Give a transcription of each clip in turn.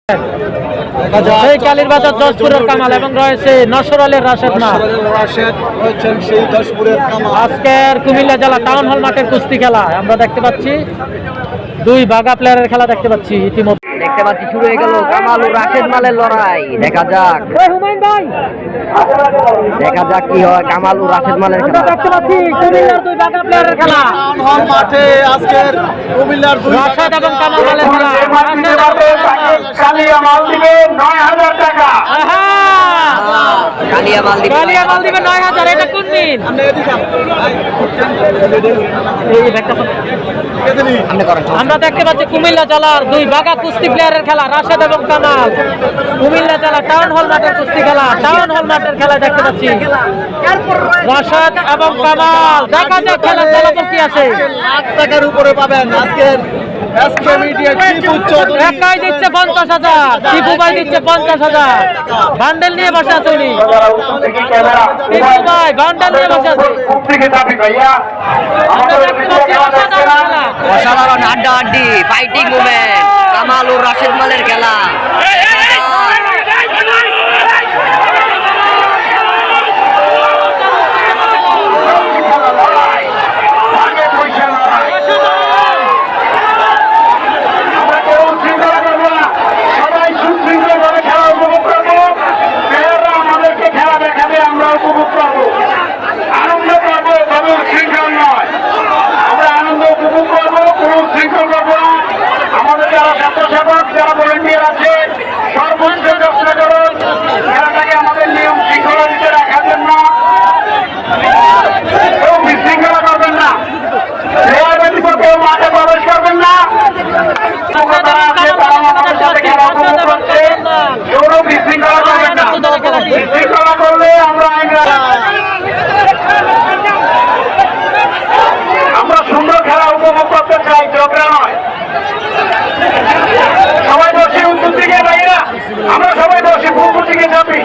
সেই কালীর বাজার যশপুরের কামাল এবং রয়েছে নসর আলীর রাশেদ না আজকের কুমিল্লা জেলা টাউন হল মাঠের কুস্তি খেলা আমরা দেখতে পাচ্ছি দুই বাঘা প্লেয়ারের খেলা দেখতে পাচ্ছি ইতিমধ্যে দেখতে পাচ্ছি শুরু হয়ে গেল কামাল ও রাশেদ মালের লড়াই দেখা যাক কি হয় কামাল ও রাশেদ মালের খেলা দেখতে পাচ্ছি কুমিল্লার দুই বাঘা প্লেয়ারের খেলা টাউন হল মাঠে আজকের কুমিল্লার দুই রাশেদ এবং কামাল মালের খেলা কালিয়া মাল দিবে ৯০০০ টাকা কালিয়া মাল দিবে ৯০০০ এটা কোন দিন আমরা দেখতে পাচ্ছি কুমিল্লা জেলার দুই বাঘা কুস্তি প্লেয়ারের খেলা রাশেদ এবং কামাল কুমিল্লা জেলা টাউন হল মাঠের কুস্তি খেলা টাউন হল মাঠের খেলা দেখতে পাচ্ছি রাশেদ এবং কামাল দেখা যাক খেলা ফলাফল কি আছে লাখ টাকার উপরে পাবেন আজকের একাই দিচ্ছে ৫০,০০০ শিপু ভাই দিচ্ছে ৫০,০০০ বান্ডেল নিয়ে বসে আছে উনি শিপু ভাই বান্ডেল নিয়ে বসে আছে আমরা দেখতে পাচ্ছি অসাধারণ খেলা অসাধারণ হাড্ডাহাড্ডি ফাইটিং মুভমেন্ট কামাল ও রাশেদ মালের খেলা আমরা সুন্দর খেলা উপভোগ করতে চাই ঝগড়া নয় সবাই বসে উত্তর দিকে ভাইয়া আমরা সবাই বসে পূর্ব দিকে যাবি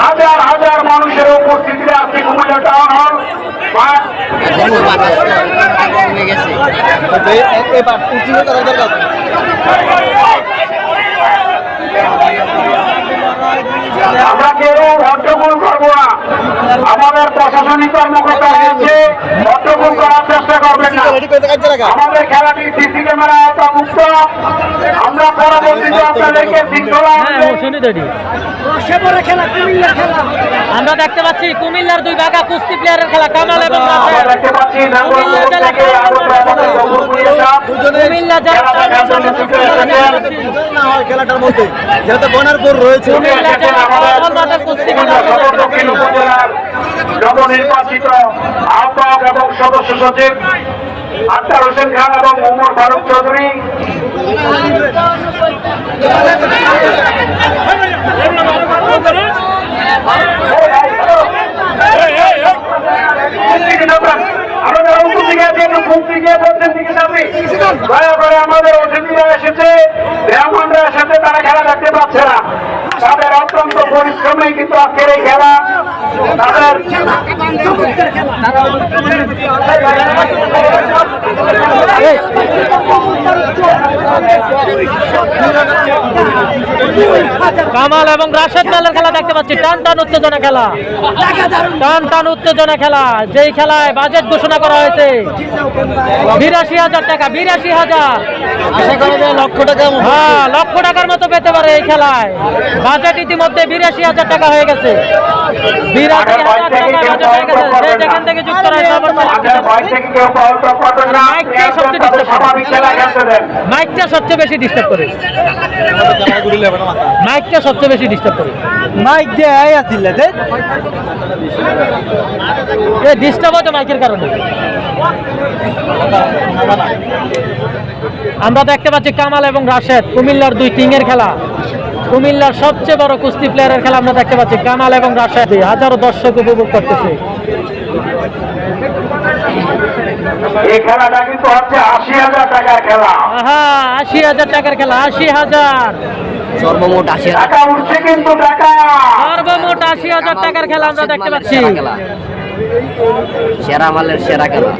হাজার হাজার মানুষের উপস্থিতিতে আছে কুমিল্লা টাউন হল আমরা কেউ হট্টগোল করবো না আমাদের প্রশাসনিক কর্মকর্তা হয়েছে হট্টগোল করার চেষ্টা করবেন না আমাদের খেলাটি সিসি ক্যামেরা মুক্ত আমরা পরবর্তীতে আপনাদেরকে শৃঙ্খলা আমরা দেখতে পাচ্ছি কুমিল্লার দুই বাঘা কুস্তি প্লেয়ারের খেলা কামাল এবং খেলাটার মধ্যে যেহেতু বনারপুর রয়েছে নবনির্বাচিত আহ্বায়ক এবং সদস্য সচিব আক্তার হোসেন খান এবং ওমর ফারুক চৌধুরী আমাদের অতিথিরা এসেছে ব্রাহ্মণরা এসেছে তারা খেলা দেখতে পাচ্ছে না তাদের অত্যন্ত পরিশ্রমে কিন্তু আজকের এই খেলা তাদের কামাল এবং রাশেদ মালের খেলা দেখতে পাচ্ছি টান টান উত্তেজনা খেলা যেই খেলায় বাজেট ঘোষণা করা হয়েছে ৮২,০০০ টাকা ৮২,০০০ লক্ষ টাকা হ্যাঁ লক্ষ টাকার মতো পেতে পারে এই খেলায় বাজেট ইতিমধ্যে ৮২,০০০ টাকা হয়ে গেছে ৮২,০০০ টাকা বাজেট হয়ে গেছে যে যেখান থেকে যুক্ত রয়েছে মাইকটা সবচেয়ে বেশি ডিস্টার্ব করে মাইক দিয়ে আসছিল ডিস্টার্ব হতো মাইকের কারণে আমরা দেখতে পাচ্ছি কামাল এবং রাশেদ কুমিল্লার দুই টিমের খেলা কুমিল্লার সবচেয়ে বড় কুস্তি প্লেয়ারের খেলা আমরা দেখতে পাচ্ছি কামাল এবং রাশেদ হাজারো দর্শক উপভোগ করতেছে এই খেলাটা কিন্তু হচ্ছে ৮০,০০০ টাকার খেলা ৮০,০০০ টাকার খেলা ৮০,০০০ সর্বমোট ৮০,০০০ টাকা উঠছে কিন্তু টাকা সর্বমোট ৮০,০০০ টাকার খেলা আমরা দেখতে পাচ্ছি সেরা মালের সেরা খেলা।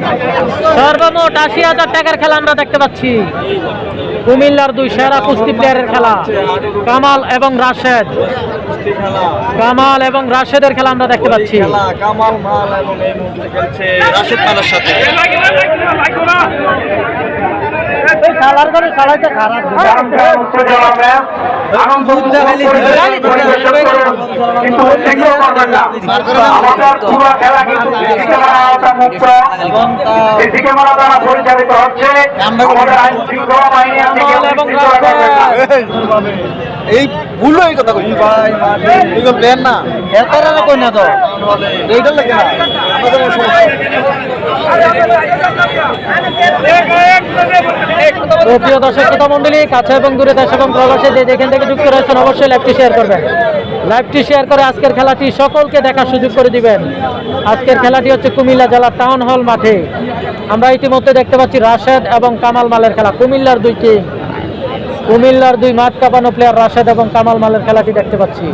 সর্বমোট ৮০,০০০ টাকার খেলা আমরা দেখতে পাচ্ছি। কুমিল্লার দুই সেরা কুস্তি প্লেয়ারের খেলা, কামাল এবং রাশেদ। কামাল এবং রাশেদের খেলা আমরা দেখতে পাচ্ছি। কামাল মাল এবং এই মুহূর্তে খেলছে রাশেদ মালের সাথে। পরিচালিত হচ্ছে আমাদের আইন শৃঙ্খলা বাহিনী এই ভুল এই কথা কই ভাই এগুলো প্ল্যান না এর কারণে কই না তো এইটার লাগে না আমাদের প্রিয় দর্শক শ্রোতা মণ্ডলী, কাছে এবং দূরে দেশ এবং প্রবাসে যে যেখান থেকে যুক্ত রয়েছেন অবশ্যই লাইভটি শেয়ার করবেন। লাইভটি শেয়ার করে আজকের খেলাটি সকলকে দেখার সুযোগ করে দিবেন। আজকের খেলাটি হচ্ছে কুমিল্লা জেলার টাউন হল মাঠে। আমরা ইতিমধ্যে দেখতে পাচ্ছি রাশেদ এবং কামাল মালের খেলা। কুমিল্লার দুই টিম, কুমিল্লার দুই মাঠ কাঁপানো প্লেয়ার রাশেদ এবং কামাল মালের খেলাটি দেখতে পাচ্ছি।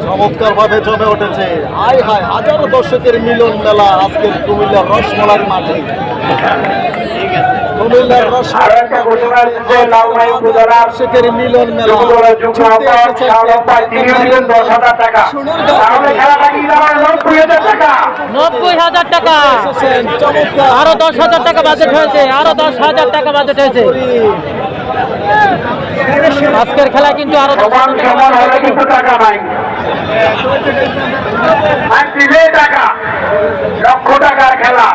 চমৎকার ভাবে জমে উঠেছে। হাই হাই হাজারো দর্শকের মিলন মেলা আজকের কুমিল্লার রসমালার মাঠে। কুমিল্লার দর্শকের মিলন মেলা $৯০,০০০ টাকা, আরো 10,০০০ টাকা বাজেট হয়েছে, আরো 10,০০০ টাকা বাজেট হয়েছে। আজকের খেলা কিন্তু আরো টাকা নাই, টাকা লক্ষ টাকার খেলা।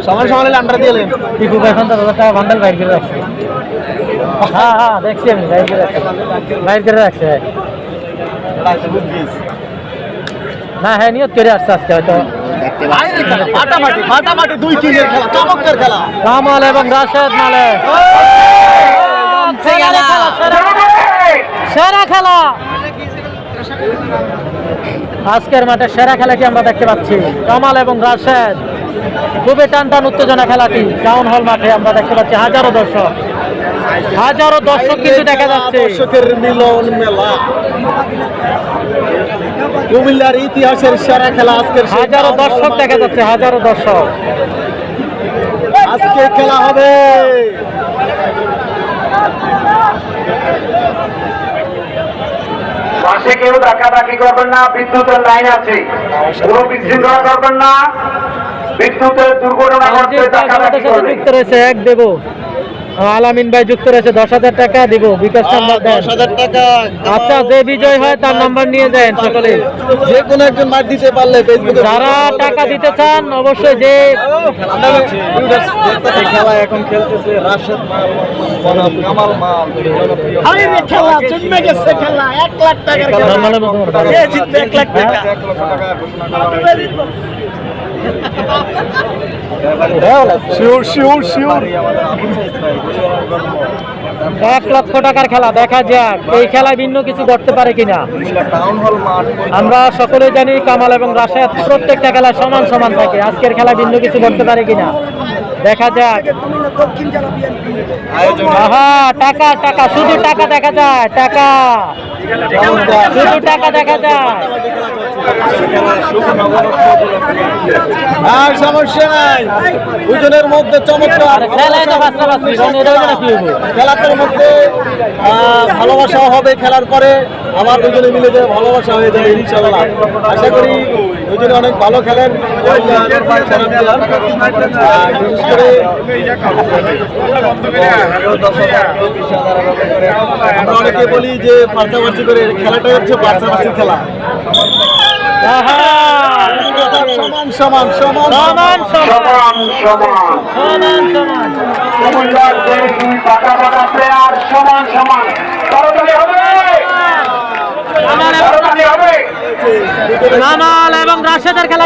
সমান সমানে আন্ডার দিলেন টিপু ভাই 50,০০০ টাকা বান্ডেল বাইর করে রাখছে। হ্যাঁ হ্যাঁ দেখছি আমি বাইর করে রাখছি, বাইর করে রাখছে। না হ্যাঁ নিয়ত করে আসছে আজকে হয়তো। ফাটাফাটি দুই টিমের খেলা, চমৎকার খেলা। কামাল এবং রাশেদ মালে সেরা খেলা। আজকের মাঠে সেরা খেলাটি আমরা দেখতে পাচ্ছি। কামাল এবং রাশেদ, খুবই টান টান উত্তেজনা খেলাটি টাউন হল মাঠে আমরা দেখতে পাচ্ছি। হাজারো দর্শক, হাজারো দর্শক কিন্তু দেখা যাচ্ছে। দর্শকের মিলন মেলা, কুমিল্লার ইতিহাসের সেরা খেলা আজকের। হাজারো দর্শক দেখা যাচ্ছে, হাজারো দর্শক। আজকে খেলা হবে। পাশে কেউ ধাক্কাধাক্কি করবেন না, বিদ্যুতের লাইন আছে, কোনো বিশৃঙ্খলা করবেন না। বিদ্যুতের দুর্ঘটনা ঘটলে ধাক্কাধাক্কি করবেন। যুক্ত রয়েছে এক দেব, আলামিন ভাই যুক্ত রয়েছে 10,০০০ টাকা দিব, বিকাশ নাম্বার দেন। 10,000 টাকা। আচ্ছা, যে বিজয় হয় তার নাম্বার নিয়ে যান সকলে। যে কোনো একজন মাঠ দিতে পারলে ফেসবুকে যারা টাকা দিতে চান অবশ্যই যে খেলা এখন খেলতেছে রাশেদ মাল বনাম কামাল মাল। খেলা জন্মে গেছে, খেলা 1 লাখ টাকার খেলা। কে জিতবে 1 লাখ টাকা? 1 লক্ষ টাকা ঘোষণা করা হয়েছে। Sure sure sure. 1 লক্ষ টাকার খেলা, দেখা যাক এই খেলায় ভিন্ন কিছু করতে পারে কিনা। টাউন হল মাঠ। আমরা সকলে জানি কামাল এবং রাশেদ প্রত্যেকটা খেলা সমান সমান থাকে। আজকের খেলা ভিন্ন কিছু করতে পারে কিনা দেখা যাক। আহা, টাকা টাকা, শুধু টাকা দেখা যায়, টাকা শুধু টাকা দেখা যায়। আর সমস্যা নাই, দুজনের মধ্যে চমৎকার খেলায় তো বাঁচতে খেলাটার মধ্যে ভালোবাসাও হবে। খেলার পরে আবার দুজনে মিলে যে ভালোবাসা হয়ে যাবে ইনশাল্লাহ। আশা করি দুজনে অনেক ভালো খেলেন। বিশেষ করে আমরা অনেকে বলি যে পার্চাপার্চি করে, খেলাটা হচ্ছে পার্চাপার্চি খেলা। সমান সমান সমান সমান সমান সমান সমান। কুমিল্লার দুই পাকা পাকা প্লেয়ার সমান সমান। করতালি হবে, করতালি হবে। কামাল এবং রাশেদের খেলা